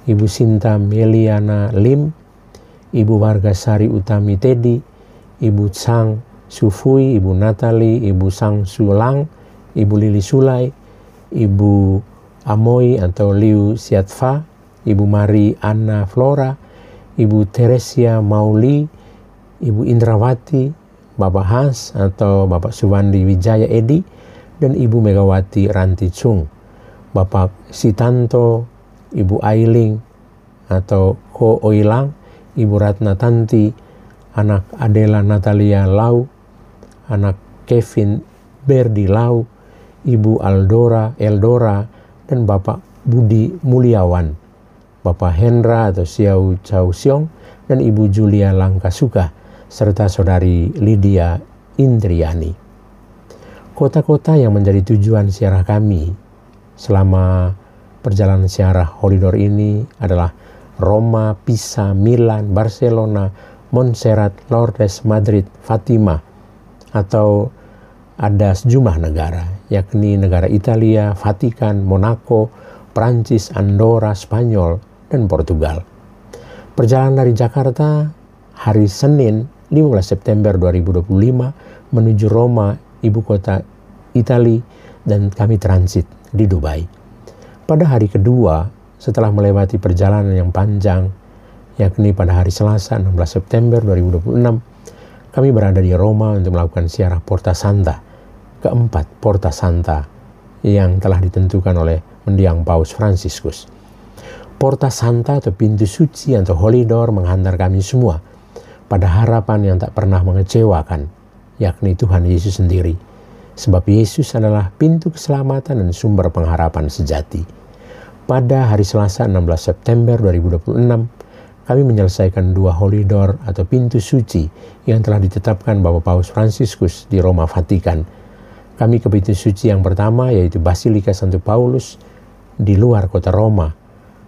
Ibu Sinta Meliana Lim, Ibu Wargasari Utami Tedi, Ibu Sang Sufui, Ibu Natali, Ibu Sang Sulang, Ibu Lili Sulai, Ibu Amoy atau Liu Siatfa, Ibu Mari Anna Flora, Ibu Teresia Mauli, Ibu Indrawati, Bapak Has atau Bapak Suwandi Wijaya Edi, dan Ibu Megawati Ranti Chung, Bapak Sitanto, Ibu Ailing atau Ko Oilang, Ibu Ratna Tanti, anak Adela Natalia Lau, anak Kevin Berdi Lau, Ibu Eldora, dan Bapak Budi Mulyawan, Bapak Hendra atau Xiao Chao Siong, dan Ibu Julia Langkasuka, serta Saudari Lydia Indriani. Kota-kota yang menjadi tujuan siarah kami selama perjalanan ziarah Holiday ini adalah Roma, Pisa, Milan, Barcelona, Montserrat, Lourdes, Madrid, Fatima, atau ada sejumlah negara, yakni negara Italia, Vatikan, Monaco, Prancis, Andorra, Spanyol, dan Portugal. Perjalanan dari Jakarta hari Senin 15 September 2025 menuju Roma, ibu kota Italia, dan kami transit di Dubai. Pada hari kedua setelah melewati perjalanan yang panjang, yakni pada hari Selasa 16 September 2026, kami berada di Roma untuk melakukan ziarah Porta Santa, keempat Porta Santa yang telah ditentukan oleh mendiang Paus Fransiskus. Porta Santa atau pintu suci atau Holy Door menghantar kami semua pada harapan yang tak pernah mengecewakan, yakni Tuhan Yesus sendiri. Sebab Yesus adalah pintu keselamatan dan sumber pengharapan sejati. Pada hari Selasa 16 September 2026, kami menyelesaikan 2 Holy Door atau pintu suci yang telah ditetapkan Bapak Paus Fransiskus di Roma, Vatikan. Kami ke pintu suci yang pertama, yaitu Basilika Santo Paulus di luar kota Roma.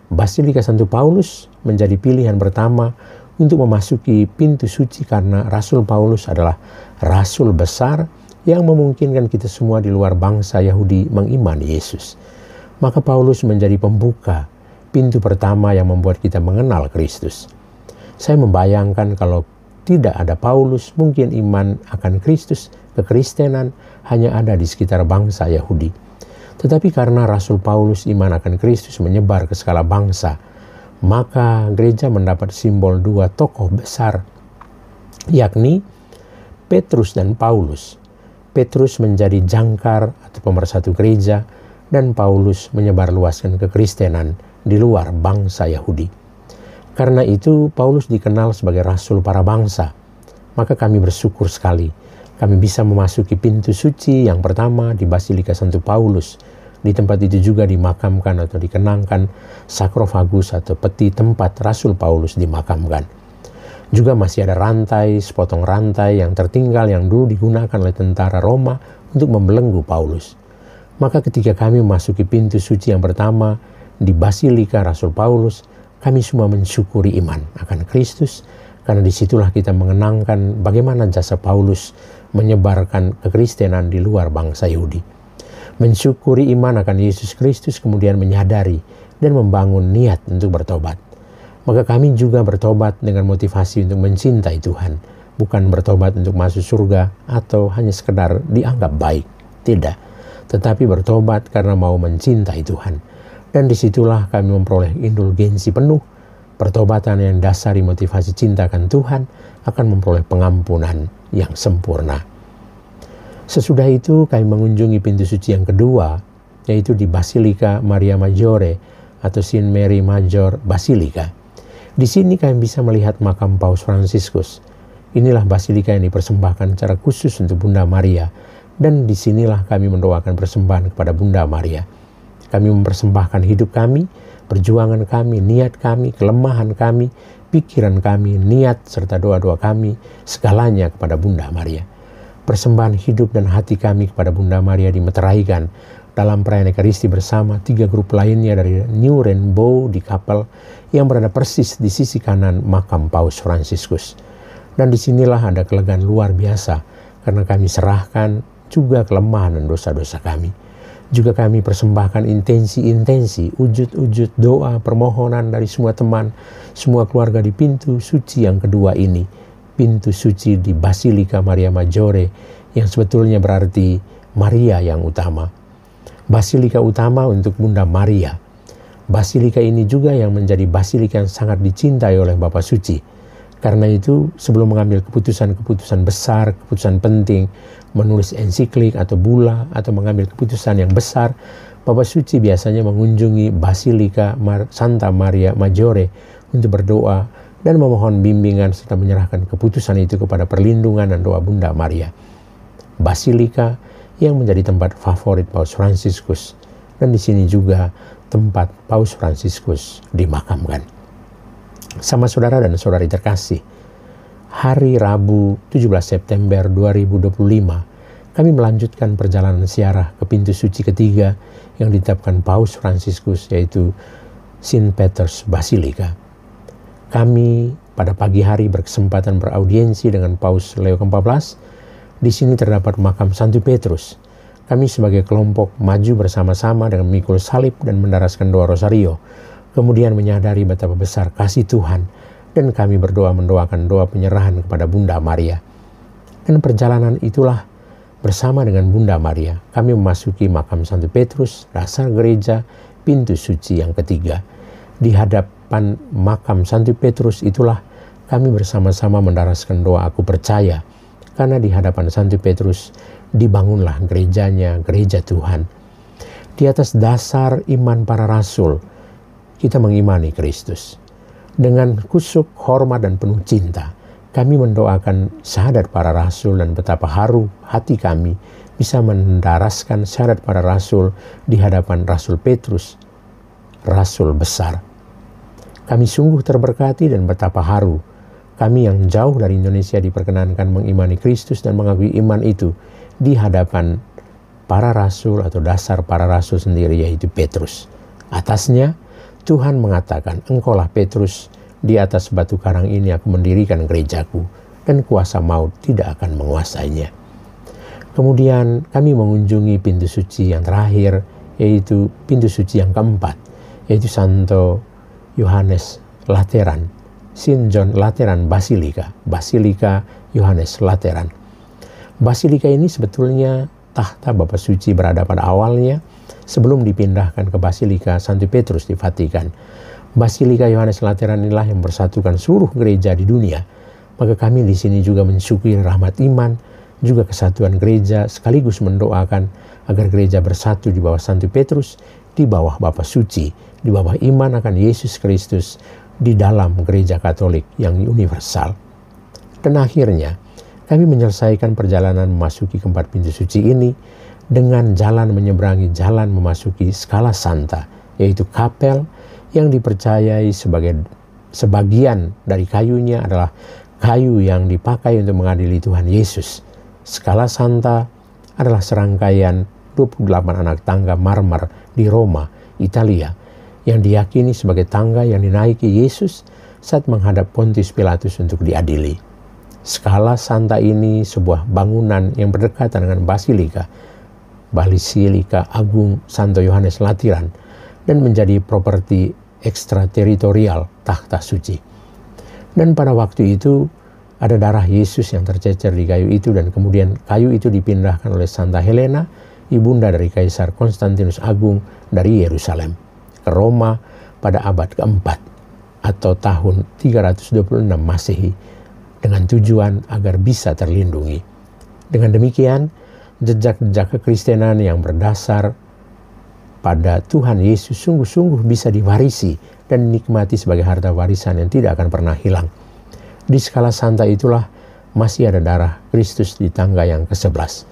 Basilika Santo Paulus menjadi pilihan pertama untuk memasuki pintu suci karena Rasul Paulus adalah rasul besar yang memungkinkan kita semua di luar bangsa Yahudi mengimani Yesus. Maka Paulus menjadi pembuka pintu pertama yang membuat kita mengenal Kristus. Saya membayangkan kalau tidak ada Paulus, mungkin iman akan Kristus, kekristenan hanya ada di sekitar bangsa Yahudi. Tetapi karena Rasul Paulus iman akan Kristus menyebar ke segala bangsa, maka gereja mendapat simbol 2 tokoh besar, yakni Petrus dan Paulus. Petrus menjadi jangkar atau pemersatu gereja, dan Paulus menyebarluaskan kekristenan di luar bangsa Yahudi. Karena itu Paulus dikenal sebagai rasul para bangsa. Maka kami bersyukur sekali kami bisa memasuki pintu suci yang pertama di Basilika Santo Paulus. Di tempat itu juga dimakamkan atau dikenangkan sarkofagus atau peti tempat Rasul Paulus dimakamkan. Juga masih ada rantai, sepotong rantai yang tertinggal yang dulu digunakan oleh tentara Roma untuk membelenggu Paulus. Maka ketika kami memasuki pintu suci yang pertama di Basilika Rasul Paulus, kami semua mensyukuri iman akan Kristus, karena disitulah kita mengenangkan bagaimana jasa Paulus menyebarkan kekristenan di luar bangsa Yahudi. Mensyukuri iman akan Yesus Kristus, kemudian menyadari dan membangun niat untuk bertobat. Maka kami juga bertobat dengan motivasi untuk mencintai Tuhan, bukan bertobat untuk masuk surga atau hanya sekedar dianggap baik. Tidak, tetapi bertobat karena mau mencintai Tuhan. Dan disitulah kami memperoleh indulgensi penuh. Pertobatan yang dasari motivasi cinta akan Tuhan akan memperoleh pengampunan yang sempurna. Sesudah itu kami mengunjungi pintu suci yang kedua, yaitu di Basilika Maria Maggiore atau Saint Mary Major Basilika. Di sini kami bisa melihat makam Paus Fransiskus. Inilah basilika yang dipersembahkan secara khusus untuk Bunda Maria, dan disinilah kami mendoakan persembahan kepada Bunda Maria. Kami mempersembahkan hidup kami, perjuangan kami, niat kami, kelemahan kami, pikiran kami, niat serta doa-doa kami, segalanya kepada Bunda Maria. Persembahan hidup dan hati kami kepada Bunda Maria dimeteraikan dalam perayaan Ekaristi bersama 3 grup lainnya dari New Rainbow di kapel yang berada persis di sisi kanan makam Paus Fransiskus. Dan disinilah ada kelegaan luar biasa karena kami serahkan juga kelemahan dan dosa-dosa kami. Juga kami persembahkan intensi-intensi, wujud-wujud doa, permohonan dari semua teman, semua keluarga di pintu suci yang kedua ini. Pintu suci di Basilika Maria Maggiore yang sebetulnya berarti Maria yang utama. Basilika utama untuk Bunda Maria. Basilika ini juga yang menjadi basilika yang sangat dicintai oleh Bapa Suci. Karena itu sebelum mengambil keputusan-keputusan besar, keputusan penting, menulis ensiklik atau bula atau mengambil keputusan yang besar, Bapa Suci biasanya mengunjungi Basilika Santa Maria Maggiore untuk berdoa dan memohon bimbingan serta menyerahkan keputusan itu kepada perlindungan dan doa Bunda Maria. Basilika yang menjadi tempat favorit Paus Fransiskus, dan di sini juga tempat Paus Fransiskus dimakamkan. Sama saudara dan saudari terkasih, hari Rabu 17 September 2025 kami melanjutkan perjalanan ziarah ke pintu suci ketiga yang ditetapkan Paus Fransiskus, yaitu St. Peter's Basilica. Kami pada pagi hari berkesempatan beraudiensi dengan Paus Leo ke-14. Di sini terdapat makam Santo Petrus. Kami sebagai kelompok maju bersama-sama dengan memikul salib dan mendaraskan doa rosario. Kemudian menyadari betapa besar kasih Tuhan, dan kami berdoa mendoakan doa penyerahan kepada Bunda Maria. Dan perjalanan itulah bersama dengan Bunda Maria, kami memasuki makam Santo Petrus, dasar gereja, pintu suci yang ketiga. Di hadapan makam Santo Petrus itulah kami bersama-sama mendaraskan doa aku percaya, karena di hadapan Santo Petrus dibangunlah gerejanya, gereja Tuhan. Di atas dasar iman para rasul, kita mengimani Kristus. Dengan kusuk, hormat, dan penuh cinta, kami mendoakan syahadat para rasul, dan betapa haru hati kami bisa mendaraskan syahadat para rasul di hadapan Rasul Petrus, rasul besar. Kami sungguh terberkati dan betapa haru kami yang jauh dari Indonesia diperkenankan mengimani Kristus dan mengakui iman itu di hadapan para rasul atau dasar para rasul sendiri, yaitu Petrus. Atasnya Tuhan mengatakan, engkaulah Petrus, di atas batu karang ini aku mendirikan gerejaku, dan kuasa maut tidak akan menguasainya. Kemudian kami mengunjungi pintu suci yang terakhir, yaitu pintu suci yang keempat, yaitu Santo Yohanes Lateran, St. John Lateran Basilica, Basilica Yohanes Lateran. Basilika ini sebetulnya tahta Bapa Suci berada pada awalnya sebelum dipindahkan ke Basilika Santo Petrus di Vatikan. Basilika Yohanes Lateran inilah yang bersatukan seluruh gereja di dunia. Maka kami di sini juga mensyukuri rahmat iman, juga kesatuan gereja, sekaligus mendoakan agar gereja bersatu di bawah Santo Petrus, di bawah Bapa Suci, di bawah iman akan Yesus Kristus, di dalam gereja Katolik yang universal. Dan akhirnya kami menyelesaikan perjalanan memasuki keempat pintu suci ini dengan jalan menyeberangi jalan memasuki Scala Santa, yaitu kapel yang dipercayai sebagian dari kayunya adalah kayu yang dipakai untuk mengadili Tuhan Yesus. Scala Santa adalah serangkaian 28 anak tangga marmer di Roma, Italia, yang diyakini sebagai tangga yang dinaiki Yesus saat menghadap Pontius Pilatus untuk diadili. Scala Santa ini sebuah bangunan yang berdekatan dengan Basilika Agung Santo Yohanes Lateran, dan menjadi properti ekstrateritorial tahta suci. Dan pada waktu itu ada darah Yesus yang tercecer di kayu itu, dan kemudian kayu itu dipindahkan oleh Santa Helena, ibunda dari Kaisar Konstantinus Agung dari Yerusalem, ke Roma pada abad keempat atau tahun 326 Masehi, dengan tujuan agar bisa terlindungi. Dengan demikian, jejak-jejak kekristenan yang berdasar pada Tuhan Yesus sungguh-sungguh bisa diwarisi dan dinikmati sebagai harta warisan yang tidak akan pernah hilang. Di Scala Santa itulah masih ada darah Kristus di tangga yang ke-11.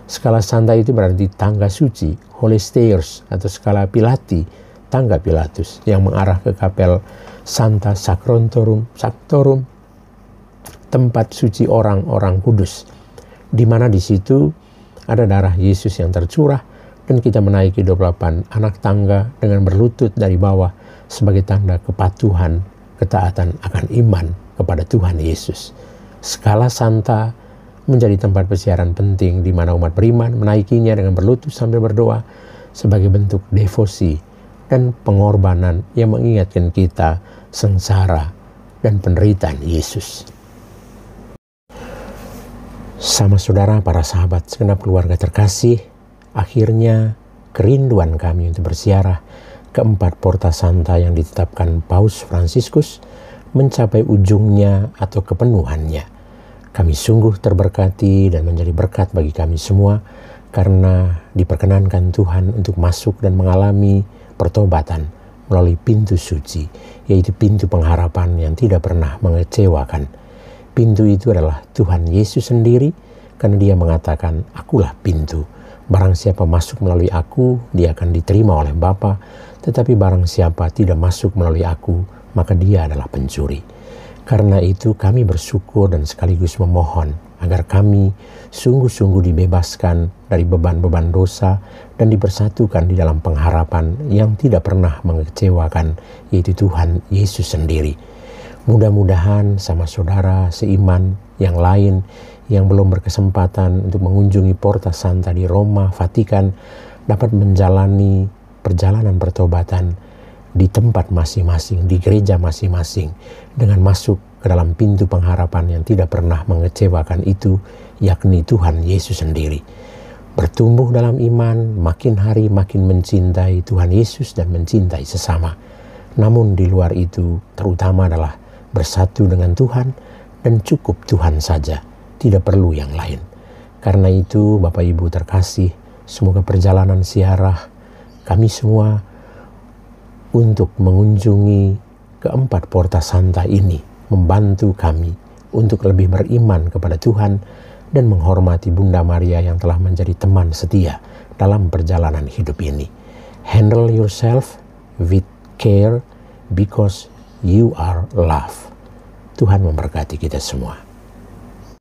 Scala Santa itu berarti tangga suci, Holy Stairs, atau Scala Pilati, tangga Pilatus, yang mengarah ke kapel Santa Sacrorum, tempat suci orang-orang kudus, di mana di situ ada darah Yesus yang tercurah, dan kita menaiki 28 anak tangga dengan berlutut dari bawah sebagai tanda kepatuhan, ketaatan akan iman kepada Tuhan Yesus. Scala Santa menjadi tempat persiaran penting di mana umat beriman menaikinya dengan berlutut sambil berdoa sebagai bentuk devosi dan pengorbanan yang mengingatkan kita sengsara dan penderitaan Yesus. Sama saudara, para sahabat, segenap keluarga terkasih, akhirnya kerinduan kami untuk berziarah keempat Porta Santa yang ditetapkan Paus Fransiskus mencapai ujungnya atau kepenuhannya. Kami sungguh terberkati dan menjadi berkat bagi kami semua karena diperkenankan Tuhan untuk masuk dan mengalami pertobatan melalui pintu suci, yaitu pintu pengharapan yang tidak pernah mengecewakan. Pintu itu adalah Tuhan Yesus sendiri, karena Dia mengatakan, "Akulah pintu. Barang siapa masuk melalui aku, dia akan diterima oleh Bapa. Tetapi barang siapa tidak masuk melalui aku, maka dia adalah pencuri." Karena itu kami bersyukur dan sekaligus memohon agar kami sungguh-sungguh dibebaskan dari beban-beban dosa dan dipersatukan di dalam pengharapan yang tidak pernah mengecewakan, yaitu Tuhan Yesus sendiri. Mudah-mudahan sama saudara seiman yang lain yang belum berkesempatan untuk mengunjungi Porta Santa di Roma, Vatikan, dapat menjalani perjalanan pertobatan di tempat masing-masing, di gereja masing-masing, dengan masuk ke dalam pintu pengharapan yang tidak pernah mengecewakan itu, yakni Tuhan Yesus sendiri. Bertumbuh dalam iman, makin hari makin mencintai Tuhan Yesus dan mencintai sesama. Namun di luar itu, terutama adalah bersatu dengan Tuhan dan cukup Tuhan saja, tidak perlu yang lain. Karena itu, Bapak Ibu terkasih, semoga perjalanan ziarah kami semua untuk mengunjungi keempat Porta Santa ini membantu kami untuk lebih beriman kepada Tuhan dan menghormati Bunda Maria yang telah menjadi teman setia dalam perjalanan hidup ini. Handle yourself with care because you are loved. Tuhan memberkati kita semua.